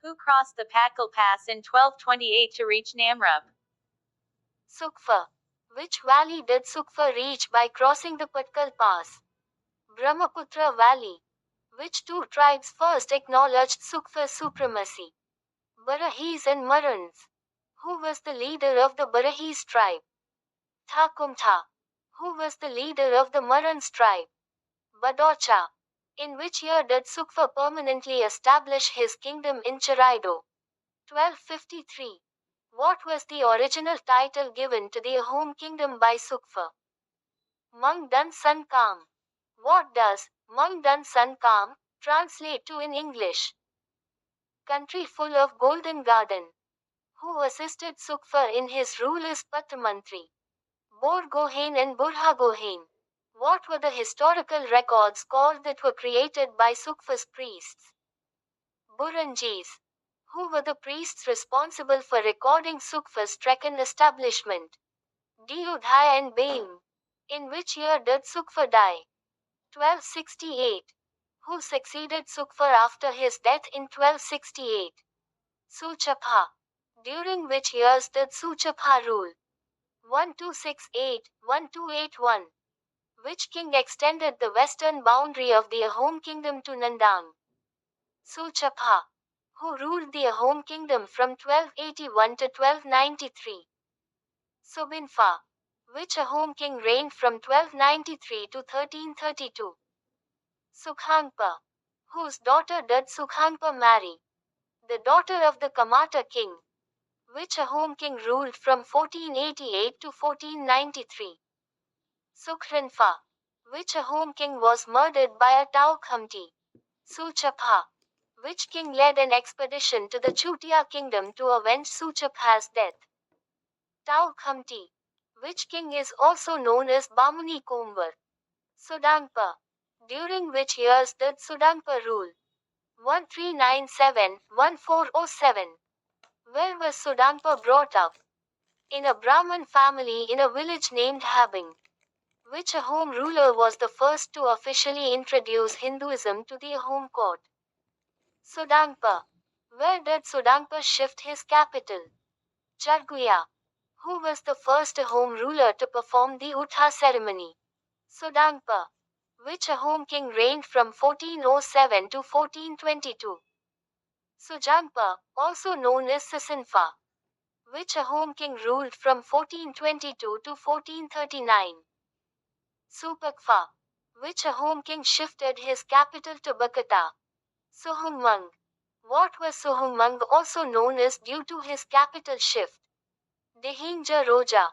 Who crossed the Pakal Pass in 1228 to reach Namrup? Sukfa. Which valley did Sukfa reach by crossing the Patkal Pass? Brahmaputra Valley. Which two tribes first acknowledged Sukfa's supremacy? Barahis and Marans. Who was the leader of the Barahis tribe? Thakumtha. Who was the leader of the Marans tribe? Badocha. In which year did Sukfa permanently establish his kingdom in Cheraido? 1253. What was the original title given to the Ahom kingdom by Sukfa? Mang Dan Sun Kam. What does Mang Dan Sun Kam translate to in English? Country full of golden garden. Who assisted Sukfa in his rule as Pattamantri? Bor Gohain and Burha Gohain. What were the historical records called that were created by Sukfa's priests? Burunjis. Who were the priests responsible for recording Sukfa's Trekkan establishment? Diudhai and Baim. In which year did Sukfa die? 1268. Who succeeded Sukfa after his death in 1268? Suchapha. During which years did Suchapha rule? 1268-1281. Which king extended the western boundary of the Ahom kingdom to Nandang? Suchapha. Who ruled the Ahom kingdom from 1281 to 1293? Subinfa. Which Ahom king reigned from 1293 to 1332? Sukhangpa. Whose daughter did Sukhangpa marry? The daughter of the Kamata king. Which Ahom king ruled from 1488 to 1493? Sukhrinfa. Which Ahom king was murdered by a Tau Khamti? Suchapha. Which king led an expedition to the Chutia kingdom to avenge Suchapha's death? Tau Khamti. Which king is also known as Bamuni Kombar? Sudangpa. During which years did Sudangpa rule? 1397-1407. Where was Sudangpa brought up? In a Brahmin family in a village named Habing. Which Ahom ruler was the first to officially introduce Hinduism to the Ahom court? Sudangpa. Where did Sudangpa shift his capital? Charguya. Who was the first Ahom ruler to perform the Utha ceremony? Sudangpa. Which Ahom king reigned from 1407 to 1422? Sujangpa, also known as Sisinfa. Which Ahom king ruled from 1422 to 1439? Supakfa. Which Ahom king shifted his capital to Bakata? Suhummung. What was Suhummung also known as due to his capital shift? Dehingja Roja.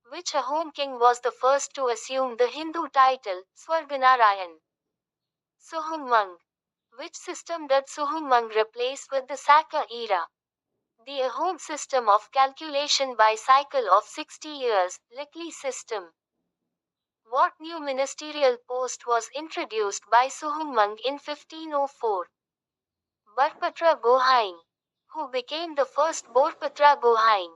Which Ahom king was the first to assume the Hindu title, Swarganarayan? Suhummung. Which system did Suhummung replace with the Saka era? The Ahom system of calculation by cycle of 60 years, Likli system. What new ministerial post was introduced by Suhummung in 1504? Barpatra Gohain. Who became the first Borpatra Gohain?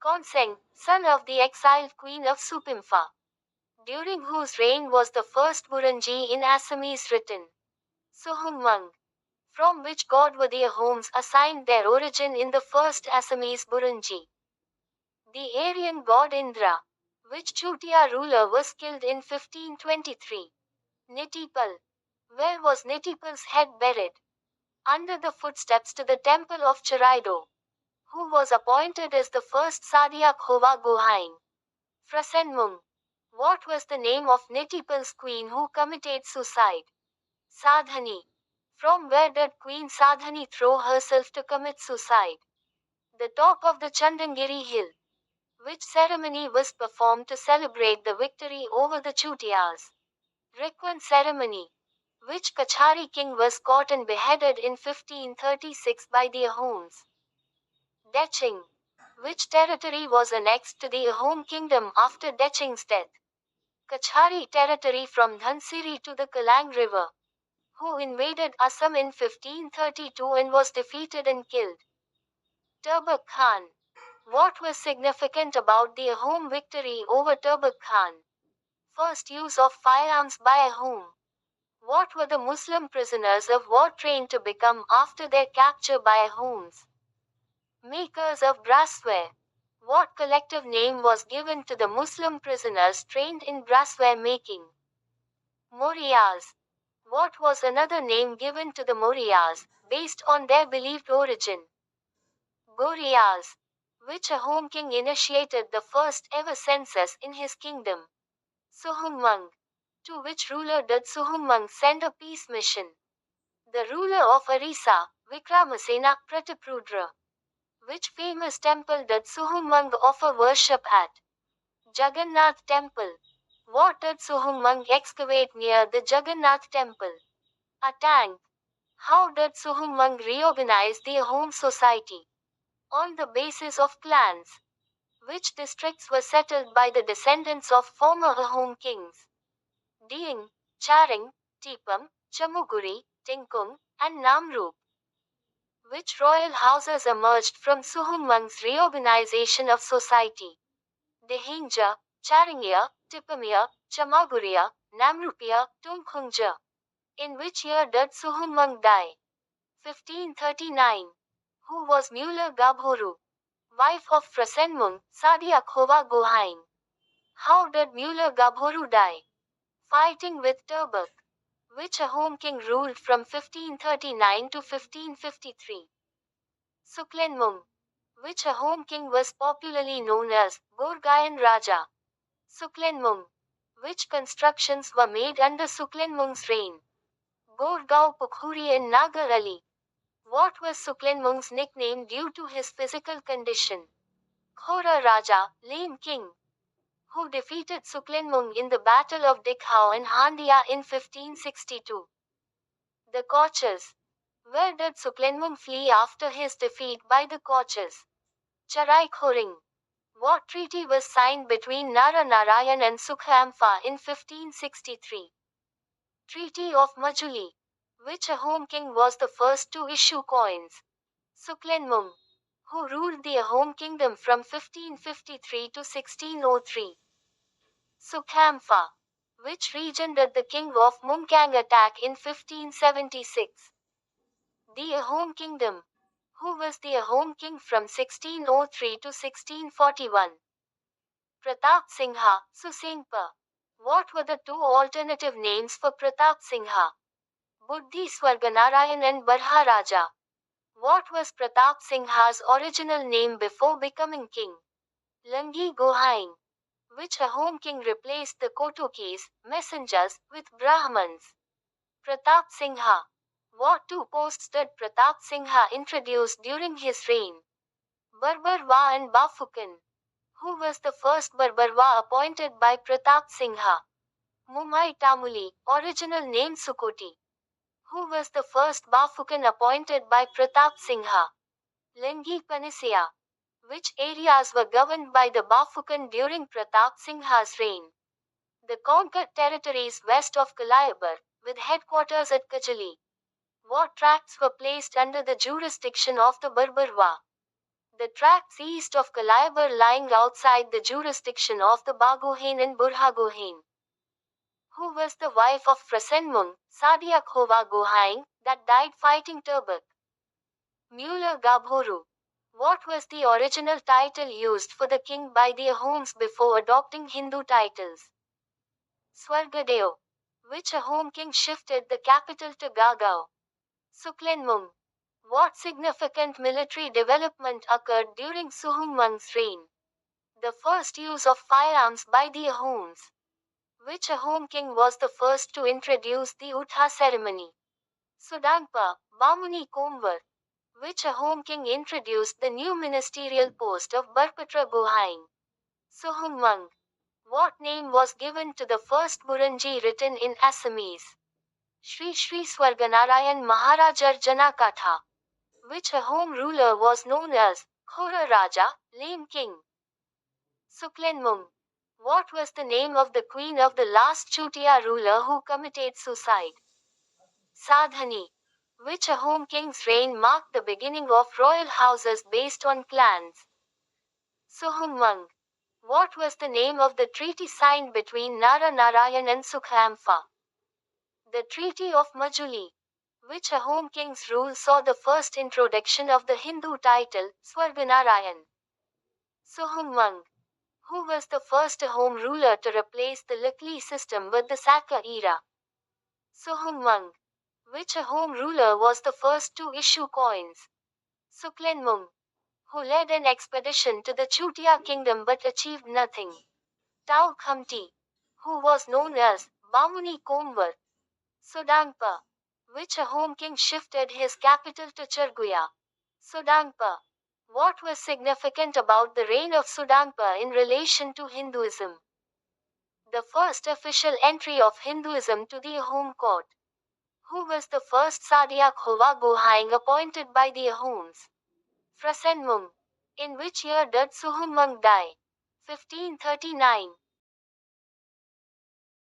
Konseng, son of the exiled queen of Supimfa. During whose reign was the first Burunji in Assamese written? Suhummung. From which god were the Ahoms assigned their origin in the first Assamese Burunji? The Aryan god Indra. Which Chutia ruler was killed in 1523? Nitipal. Where was Nitipal's head buried? Under the footsteps to the temple of Cheraido. Who was appointed as the first Sadiak Hova Gohain? Frasenmung. What was the name of Nitipal's queen who committed suicide? Sadhani. From where did Queen Sadhani throw herself to commit suicide? The top of the Chandangiri hill. Which ceremony was performed to celebrate the victory over the Chutias? Rikwan ceremony. Which Kachari king was caught and beheaded in 1536 by the Ahoms? Deching. Which territory was annexed to the Ahom kingdom after Deching's death? Kachari territory from Dhansiri to the Kalang river. Who invaded Assam in 1532 and was defeated and killed? Turbak Khan. What was significant about the Ahom victory over Turbak Khan? First use of firearms by Ahom. What were the Muslim prisoners of war trained to become after their capture by Ahoms? Makers of brassware. What collective name was given to the Muslim prisoners trained in brassware making? Morias. What was another name given to the Morias, based on their believed origin? Gorias. Which Ahom king initiated the first ever census in his kingdom? Suhumung. To which ruler did Suhumung send a peace mission? The ruler of Arisa, Vikramasena Prataprudra. Which famous temple did Suhumung offer worship at? Jagannath Temple. What did Suhumung excavate near the Jagannath Temple? A tank. How did Suhumung reorganize the Ahom society? On the basis of clans. Which districts were settled by the descendants of former Ahom kings? Dieng, Charing, Tipam, Chamuguri, Tingkung, and Namrup. Which royal houses emerged from Suhumung's reorganization of society? Dehinja, Charingya, Tipamya, Chamaguriya, Namrupiya, Tungkhungja. In which year did Suhumung die? 1539. Who was Muller Gabhoru? Wife of Frasenmung, Sadia Khova Gohain. How did Muller Gabhoru die? Fighting with Turbak. Which Ahom king ruled from 1539 to 1553? Suklenmung. Which Ahom king was popularly known as Gorgayan Raja? Suklenmung. Which constructions were made under Suklenmung's reign? Gorgao Pukhuri and Nagar Ali. What was Suklenmung's nickname due to his physical condition? Khora Raja, Lame King. Who defeated Suklenmung in the Battle of Dikhao and Handia in 1562? The Kochas. Where did Suklenmung flee after his defeat by the Kochas? Charai Khoring. What treaty was signed between Nara Narayan and Sukhamfa in 1563? Treaty of Majuli. Which Ahom king was the first to issue coins? Suklenmung. Who ruled the Ahom kingdom from 1553 to 1603? Sukhamfa. Which region did the king of Mungkang attack in 1576? The Ahom kingdom. Who was the Ahom king from 1603 to 1641? Pratap Singha, Susingpa. What were the two alternative names for Pratap Singha? Buddhi Swarganarayan and Barha Raja. What was Pratap Singha's original name before becoming king? Langi Gohain. Which Ahom king replaced the Kotokis, messengers, with Brahmans? Pratap Singha. What two posts did Pratap Singha introduce during his reign? Barbarwa and Bafukan. Who was the first Barbarwa appointed by Pratap Singha? Mumai Tamuli, original name Sukoti. Who was the first Bafukan appointed by Pratap Singha? Lengi Panisia. Which areas were governed by the Bafukan during Pratap Singha's reign? The conquered territories west of Kalayabar, with headquarters at Kajali. What tracts were placed under the jurisdiction of the Barbarwa? The tracts east of Kalayabar lying outside the jurisdiction of the Bagohain and Burhagohain. Who was the wife of Frasenmung, Sadia Khova Gohain, that died fighting Turbak? Muller Gabhoru. What was the original title used for the king by the Ahoms before adopting Hindu titles? Swargadeo. Which Ahom king shifted the capital to Gagao? Suklenmung. What significant military development occurred during Suhumung's reign? The first use of firearms by the Ahoms. Which Ahom king was the first to introduce the Utha ceremony? Sudangpa, Bamuni Kombar. Which Ahom king introduced the new ministerial post of Barpatra Gohain? Suhumung. What name was given to the first Buranji written in Assamese? Shri Shri Swarganarayan Maharajar Janakatha. Which Ahom ruler was known as Khora Raja, Lame King? Suklenmung. What was the name of the queen of the last Chutia ruler who committed suicide? Sadhani. Which Ahom king's reign marked the beginning of royal houses based on clans? Suhumung. What was the name of the treaty signed between Nara Narayan and Sukhamfa? The Treaty of Majuli, which Ahom king's rule saw the first introduction of the Hindu title, Swarganarayan. Sohumwang, who was the first Ahom ruler to replace the Lakli system with the Saka era. Sohumwang, which Ahom ruler was the first to issue coins. Suklenmung, who led an expedition to the Chutia kingdom but achieved nothing. Tau Khamti, who was known as Bamuni Komwar. Sodangpa, which Ahom king shifted his capital to Charguya. Sodangpa. What was significant about the reign of Sodangpa in relation to Hinduism? The first official entry of Hinduism to the Ahom court. Who was the first Sadiak Hova Gohaing appointed by the Ahoms? Frasenmung. In which year did Suhumung die? 1539.